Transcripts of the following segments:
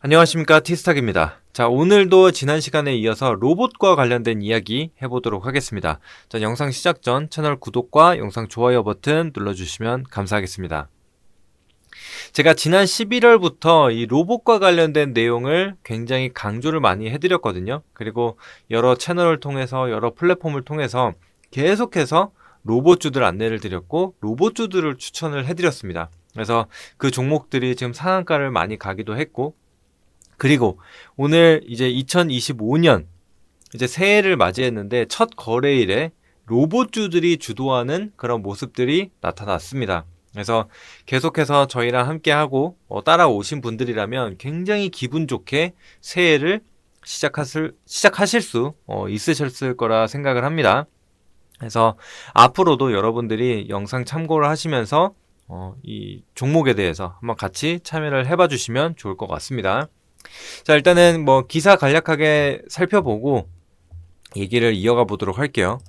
안녕하십니까, 티스탁입니다. 자, 오늘도 지난 시간에 이어서 로봇과 관련된 이야기 해보도록 하겠습니다. 자, 영상 시작 전 채널 구독과 영상 좋아요 버튼 눌러주시면 감사하겠습니다. 제가 지난 11월부터 이 로봇과 관련된 내용을 굉장히 강조를 많이 해드렸거든요. 그리고 여러 채널을 통해서, 여러 플랫폼을 통해서 계속해서 로봇주들 안내를 드렸고 로봇주들을 추천을 해드렸습니다. 그래서 그 종목들이 지금 상한가를 많이 가기도 했고, 그리고 오늘 이제 2025년 이제 새해를 맞이했는데 첫 거래일에 로봇주들이 주도하는 그런 모습들이 나타났습니다. 그래서 계속해서 저희랑 함께하고 따라오신 분들이라면 굉장히 기분 좋게 새해를 시작하실 수 있으셨을 거라 생각을 합니다. 그래서 앞으로도 여러분들이 영상 참고를 하시면서 이 종목에 대해서 한번 같이 참여를 해봐 주시면 좋을 것 같습니다. 자, 일단은 뭐 기사 간략하게 살펴보고 얘기를 이어가 보도록 할게요.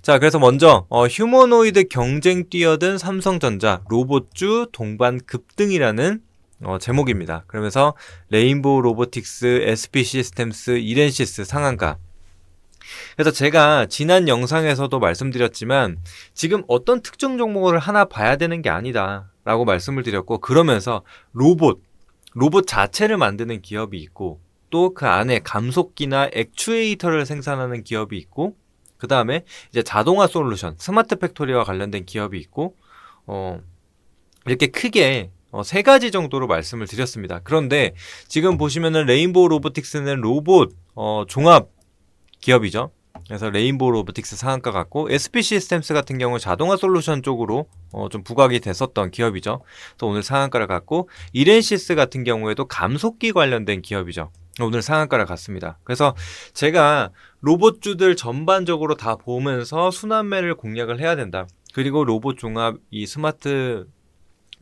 자, 그래서 먼저 휴머노이드 경쟁 뛰어든 삼성전자 로봇주 동반 급등이라는 제목입니다. 그러면서 레인보우 로보틱스, SP 시스템스, 이렌시스 상한가. 그래서 제가 지난 영상에서도 말씀드렸지만 지금 어떤 특정 종목을 하나 봐야 되는 게 아니다 라고 말씀을 드렸고, 그러면서 로봇 자체를 만드는 기업이 있고 또 그 안에 감속기나 액추에이터를 생산하는 기업이 있고, 그 다음에 이제 자동화 솔루션, 스마트 팩토리와 관련된 기업이 있고, 이렇게 크게 세 가지 정도로 말씀을 드렸습니다. 그런데 지금 보시면은 레인보우 로보틱스는 로봇 종합 기업이죠. 그래서 레인보우 로보틱스 상한가 같고, SP 시스템스 같은 경우 자동화 솔루션 쪽으로 좀 부각이 됐었던 기업이죠. 또 오늘 상한가를 갔고, 이렌시스 같은 경우에도 감속기 관련된 기업이죠. 오늘 상한가를 갔습니다. 그래서 제가 로봇주들 전반적으로 다 보면서 순환매를 공략을 해야 된다. 그리고 로봇 종합 이 스마트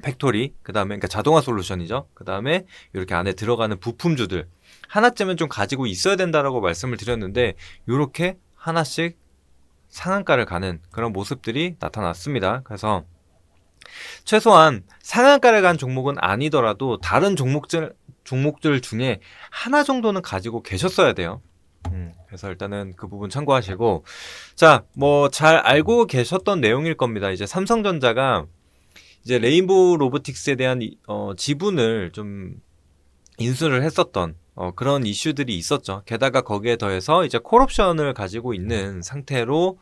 팩토리, 그 다음에 그러니까 자동화 솔루션이죠. 그 다음에 이렇게 안에 들어가는 부품주들 하나쯤은 좀 가지고 있어야 된다라고 말씀을 드렸는데, 이렇게 하나씩 상한가를 가는 그런 모습들이 나타났습니다. 그래서 최소한 상한가를 간 종목은 아니더라도 다른 종목들 중에 하나 정도는 가지고 계셨어야 돼요. 그래서 일단은 그 부분 참고하시고, 자, 뭐 잘 알고 계셨던 내용일 겁니다. 이제 삼성전자가 이제 레인보우 로보틱스에 대한 지분을 좀 인수를 했었던 그런 이슈들이 있었죠. 게다가 거기에 더해서 이제 콜옵션을 가지고 있는 상태로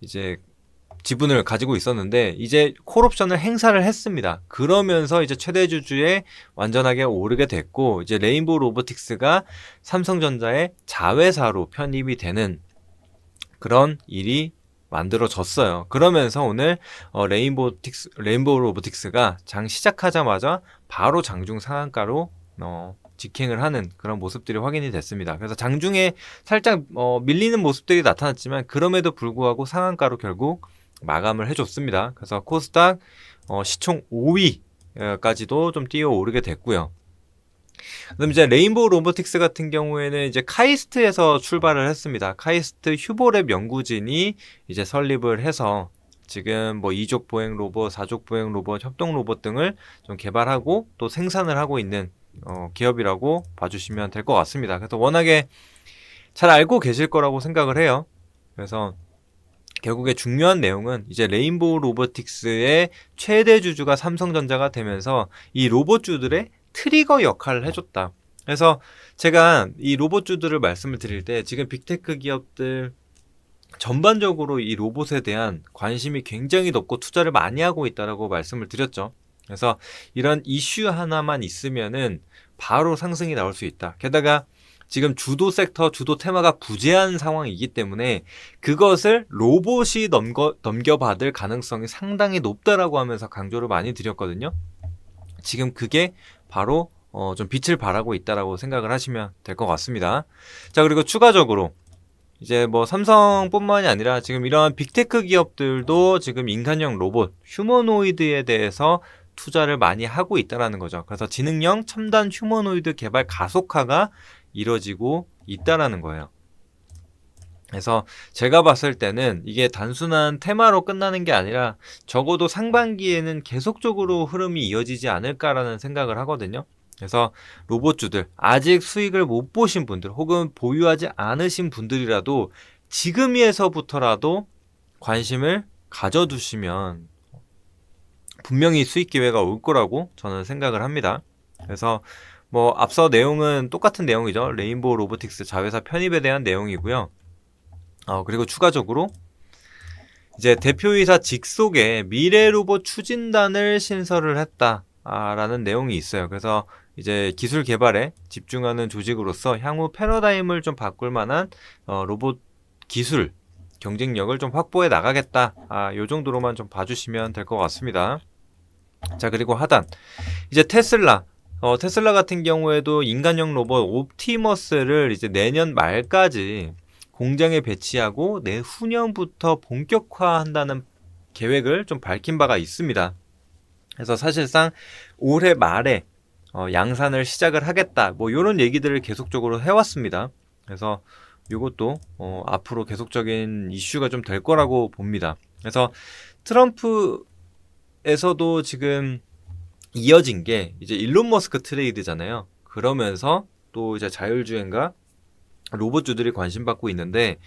이제 지분을 가지고 있었는데, 이제 콜옵션을 행사를 했습니다. 그러면서 이제 최대 주주에 완전하게 오르게 됐고, 이제 레인보우 로보틱스가 삼성전자의 자회사로 편입이 되는 그런 일이 만들어졌어요. 그러면서 오늘 레인보우 로보틱스가 장 시작하자마자 바로 장중 상한가로 직행을 하는 그런 모습들이 확인이 됐습니다. 그래서 장중에 살짝 밀리는 모습들이 나타났지만 그럼에도 불구하고 상한가로 결국 마감을 해줬습니다. 그래서 코스닥 시총 5위까지도 좀 뛰어 오르게 됐고요. 그다음 이제 레인보우 로보틱스 같은 경우에는 이제 카이스트에서 출발을 했습니다. 카이스트 휴보랩 연구진이 이제 설립을 해서 지금 뭐 2족 보행 로봇, 4족 보행 로봇, 협동 로봇 등을 좀 개발하고 또 생산을 하고 있는 기업이라고 봐주시면 될 것 같습니다. 그래서 워낙에 잘 알고 계실 거라고 생각을 해요. 그래서 결국에 중요한 내용은 이제 레인보우 로보틱스의 최대 주주가 삼성전자가 되면서 이 로봇주들의 트리거 역할을 해줬다. 그래서 제가 이 로봇주들을 말씀을 드릴 때 지금 빅테크 기업들 전반적으로 이 로봇에 대한 관심이 굉장히 높고 투자를 많이 하고 있다라고 말씀을 드렸죠. 그래서 이런 이슈 하나만 있으면은 바로 상승이 나올 수 있다. 게다가 지금 주도 섹터, 주도 테마가 부재한 상황이기 때문에 그것을 로봇이 넘겨받을 가능성이 상당히 높다라고 하면서 강조를 많이 드렸거든요. 지금 그게 바로 좀 빛을 발하고 있다라고 생각을 하시면 될 것 같습니다. 자, 그리고 추가적으로 이제 뭐 삼성뿐만이 아니라 지금 이러한 빅테크 기업들도 지금 인간형 로봇, 휴머노이드에 대해서 투자를 많이 하고 있다라는 거죠. 그래서 지능형 첨단 휴머노이드 개발 가속화가 이뤄지고 있다라는 거예요. 그래서 제가 봤을 때는 이게 단순한 테마로 끝나는 게 아니라 적어도 상반기에는 계속적으로 흐름이 이어지지 않을까라는 생각을 하거든요. 그래서 로봇주들 아직 수익을 못 보신 분들 혹은 보유하지 않으신 분들이라도 지금에서부터라도 관심을 가져두시면 분명히 수익 기회가 올 거라고 저는 생각을 합니다. 그래서 뭐 앞서 내용은 똑같은 내용이죠. 레인보우 로보틱스 자회사 편입에 대한 내용이고요. 그리고 추가적으로 이제 대표이사 직속에 미래 로봇 추진단을 신설을 했다라는 내용이 있어요. 그래서 이제 기술 개발에 집중하는 조직으로서 향후 패러다임을 좀 바꿀 만한 로봇 기술 경쟁력을 좀 확보해 나가겠다. 요 정도로만 좀 봐주시면 될 것 같습니다. 자, 그리고 하단 이제 테슬라 같은 경우에도 인간형 로봇 옵티머스를 이제 내년 말까지 공장에 배치하고 내후년부터 본격화한다는 계획을 좀 밝힌 바가 있습니다. 그래서 사실상 올해 말에 양산을 시작을 하겠다. 뭐 이런 얘기들을 계속적으로 해왔습니다. 그래서 이것도 앞으로 계속적인 이슈가 좀 될 거라고 봅니다. 그래서 트럼프에서도 지금 이어진 게 이제 일론 머스크 트레이드잖아요. 그러면서 또 이제 자율주행과 로봇주들이 관심받고 있는데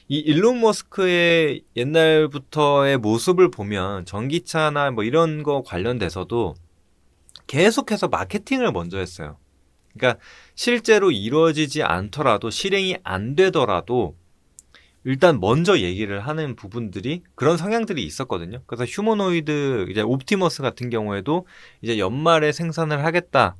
이 일론 머스크의 옛날부터의 모습을 보면 전기차나 뭐 이런 거 관련돼서도 계속해서 마케팅을 먼저 했어요. 그러니까 실제로 이루어지지 않더라도 실행이 안 되더라도 일단 먼저 얘기를 하는 부분들이 그런 성향들이 있었거든요. 그래서 휴머노이드 이제 옵티머스 같은 경우에도 이제 연말에 생산을 하겠다.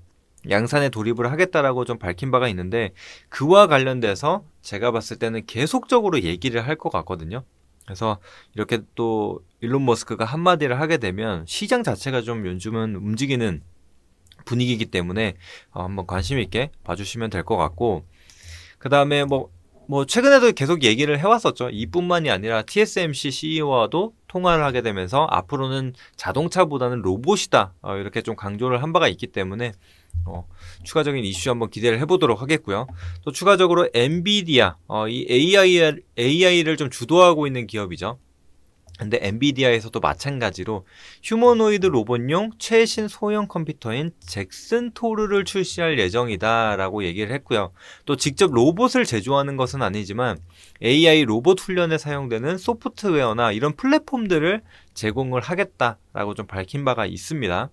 양산에 돌입을 하겠다라고 좀 밝힌 바가 있는데 그와 관련돼서 제가 봤을 때는 계속적으로 얘기를 할 것 같거든요. 그래서 이렇게 또 일론 머스크가 한마디를 하게 되면 시장 자체가 좀 요즘은 움직이는 분위기이기 때문에 한번 관심 있게 봐주시면 될 것 같고 그 다음에 뭐 최근에도 계속 얘기를 해왔었죠. 이뿐만이 아니라 TSMC CEO와도 통화를 하게 되면서 앞으로는 자동차보다는 로봇이다 이렇게 좀 강조를 한 바가 있기 때문에 추가적인 이슈 한번 기대를 해보도록 하겠고요. 또 추가적으로 엔비디아 이 AI를 좀 주도하고 있는 기업이죠. 근데 엔비디아에서도 마찬가지로 휴머노이드 로봇용 최신 소형 컴퓨터인 잭슨 토르를 출시할 예정이다 라고 얘기를 했고요. 또 직접 로봇을 제조하는 것은 아니지만 AI 로봇 훈련에 사용되는 소프트웨어나 이런 플랫폼들을 제공을 하겠다라고 좀 밝힌 바가 있습니다.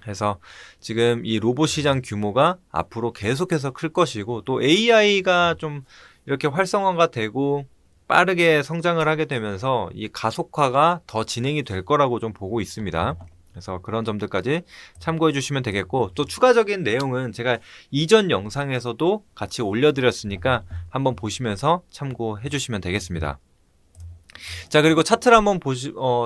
그래서 지금 이 로봇 시장 규모가 앞으로 계속해서 클 것이고 또 AI가 좀 이렇게 활성화가 되고 빠르게 성장을 하게 되면서 이 가속화가 더 진행이 될 거라고 좀 보고 있습니다. 그래서 그런 점들까지 참고해 주시면 되겠고 또 추가적인 내용은 제가 이전 영상에서도 같이 올려드렸으니까 한번 보시면서 참고해 주시면 되겠습니다. 자, 그리고 차트를 한번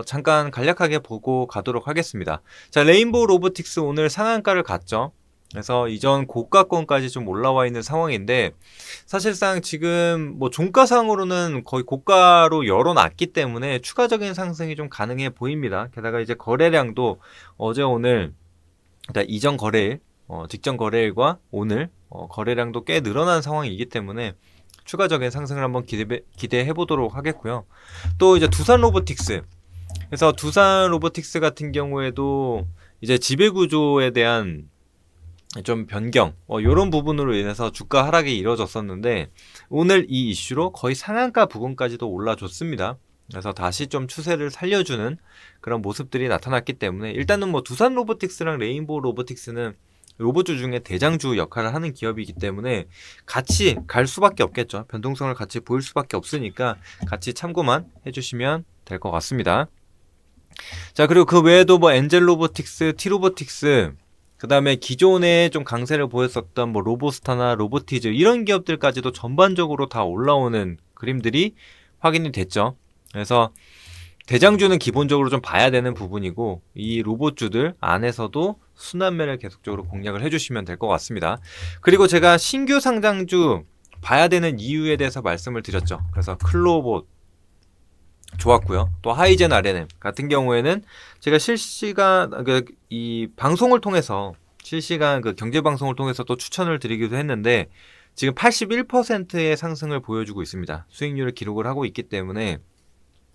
잠깐 간략하게 보고 가도록 하겠습니다. 자, 레인보우 로보틱스 오늘 상한가를 갔죠. 그래서 이전 고가권까지 좀 올라와 있는 상황인데 사실상 지금 뭐 종가상으로는 거의 고가로 열어놨기 때문에 추가적인 상승이 좀 가능해 보입니다. 게다가 이제 거래량도 어제 오늘 그러니까 이전 거래일 직전 거래일과 오늘 거래량도 꽤 늘어난 상황이기 때문에 추가적인 상승을 한번 기대해 보도록 하겠고요. 또 이제 두산 로보틱스. 그래서 두산 로보틱스 같은 경우에도 이제 지배 구조에 대한 좀 변경, 이런 부분으로 인해서 주가 하락이 이루어졌었는데 오늘 이 이슈로 거의 상한가 부근까지도 올라줬습니다. 그래서 다시 좀 추세를 살려주는 그런 모습들이 나타났기 때문에 일단은 뭐 두산 로보틱스랑 레인보우 로보틱스는 로봇주 중에 대장주 역할을 하는 기업이기 때문에 같이 갈 수밖에 없겠죠. 변동성을 같이 보일 수밖에 없으니까 같이 참고만 해주시면 될 것 같습니다. 자, 그리고 그 외에도 뭐 엔젤 로보틱스, T로보틱스, 그 다음에 기존에 좀 강세를 보였었던 뭐 로보스타나 로보티즈 이런 기업들까지도 전반적으로 다 올라오는 그림들이 확인이 됐죠. 그래서 대장주는 기본적으로 좀 봐야 되는 부분이고 이 로봇주들 안에서도 순환매를 계속적으로 공략을 해주시면 될 것 같습니다. 그리고 제가 신규 상장주 봐야 되는 이유에 대해서 말씀을 드렸죠. 그래서 클로봇 좋았고요. 또 하이젠 RNM 같은 경우에는 제가 실시간 이 방송을 통해서 실시간 그 경제 방송을 통해서 또 추천을 드리기도 했는데 지금 81%의 상승을 보여주고 있습니다. 수익률을 기록을 하고 있기 때문에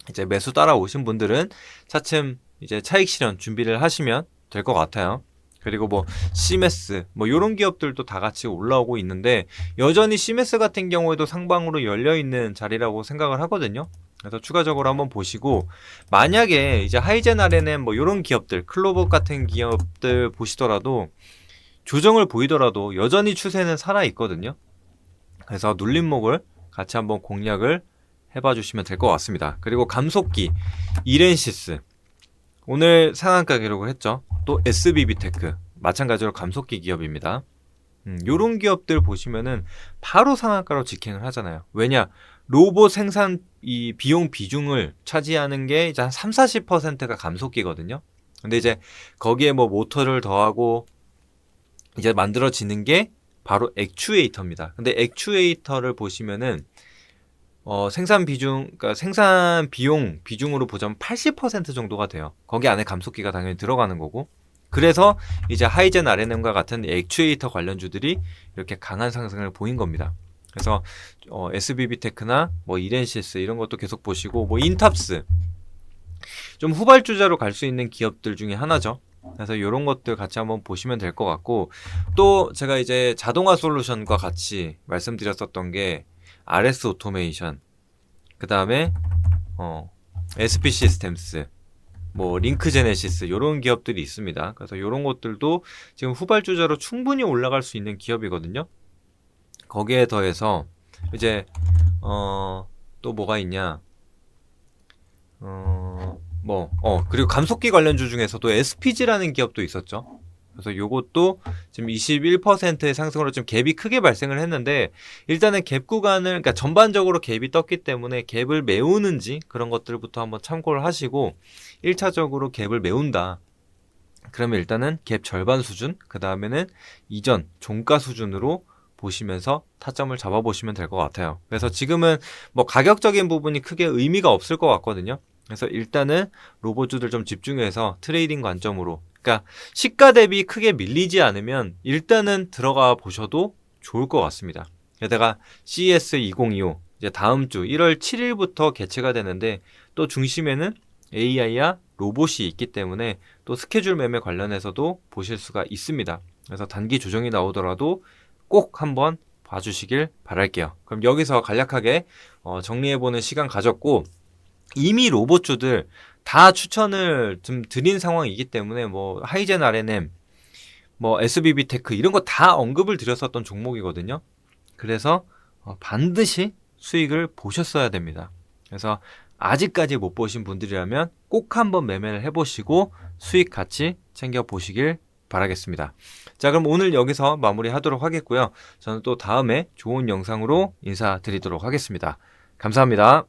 이제 매수 따라오신 분들은 차츰 이제 차익 실현 준비를 하시면 될 것 같아요. 그리고 뭐 시메스 뭐 이런 기업들도 다 같이 올라오고 있는데 여전히 시메스 같은 경우에도 상방으로 열려 있는 자리라고 생각을 하거든요. 그래서 추가적으로 한번 보시고 만약에 이제 하이젠 RNM 뭐 이런 기업들 클로버 같은 기업들 보시더라도 조정을 보이더라도 여전히 추세는 살아 있거든요. 그래서 눌림목을 같이 한번 공략을 해봐 주시면 될 것 같습니다. 그리고 감속기 이렌시스 오늘 상한가 기록을 했죠. 또 SBB테크 마찬가지로 감속기 기업입니다. 요런 기업들 보시면은 바로 상한가로 직행을 하잖아요. 왜냐? 로봇 생산 이 비용 비중을 차지하는 게 이제 한 30-40%가 감속기거든요. 근데 이제 거기에 뭐 모터를 더하고 이제 만들어지는 게 바로 액추에이터입니다. 근데 액추에이터를 보시면은 생산 비중, 그러니까 생산 비용 비중으로 보자면 80% 정도가 돼요. 거기 안에 감속기가 당연히 들어가는 거고. 그래서 이제 하이젠 RNM과 같은 액추에이터 관련주들이 이렇게 강한 상승을 보인 겁니다. 그래서 SBB테크나 뭐 이렌시스 이런 것도 계속 보시고 뭐 인탑스 좀 후발주자로 갈 수 있는 기업들 중에 하나죠. 그래서 이런 것들 같이 한번 보시면 될 것 같고 또 제가 이제 자동화 솔루션과 같이 말씀드렸었던 게 RS 오토메이션 그 다음에 SP 시스템스 뭐 링크 제네시스 이런 기업들이 있습니다. 그래서 이런 것들도 지금 후발주자로 충분히 올라갈 수 있는 기업이거든요. 거기에 더해서 이제 또 뭐가 있냐 그리고 감속기 관련주 중에서도 SPG라는 기업도 있었죠. 그래서 요것도 지금 21%의 상승으로 좀 갭이 크게 발생을 했는데 일단은 갭 구간을 그러니까 전반적으로 갭이 떴기 때문에 갭을 메우는지 그런 것들부터 한번 참고를 하시고 1차적으로 갭을 메운다. 그러면 일단은 갭 절반 수준 그 다음에는 이전 종가 수준으로 보시면서 타점을 잡아보시면 될 것 같아요. 그래서 지금은 뭐 가격적인 부분이 크게 의미가 없을 것 같거든요. 그래서 일단은 로봇주들 좀 집중해서 트레이딩 관점으로 그러니까 시가 대비 크게 밀리지 않으면 일단은 들어가 보셔도 좋을 것 같습니다. 게다가 CES 2025 이제 다음 주 1월 7일부터 개최가 되는데 또 중심에는 AI와 로봇이 있기 때문에 또 스케줄 매매 관련해서도 보실 수가 있습니다. 그래서 단기 조정이 나오더라도 꼭 한번 봐주시길 바랄게요. 그럼 여기서 간략하게 정리해보는 시간 가졌고 이미 로봇주들 다 추천을 좀 드린 상황이기 때문에 뭐 하이젠 RNM, 뭐 SBB테크 이런 거 다 언급을 드렸었던 종목이거든요. 그래서 반드시 수익을 보셨어야 됩니다. 그래서 아직까지 못 보신 분들이라면 꼭 한번 매매를 해보시고 수익 같이 챙겨보시길 바라겠습니다. 자, 그럼 오늘 여기서 마무리하도록 하겠고요. 저는 또 다음에 좋은 영상으로 인사드리도록 하겠습니다. 감사합니다.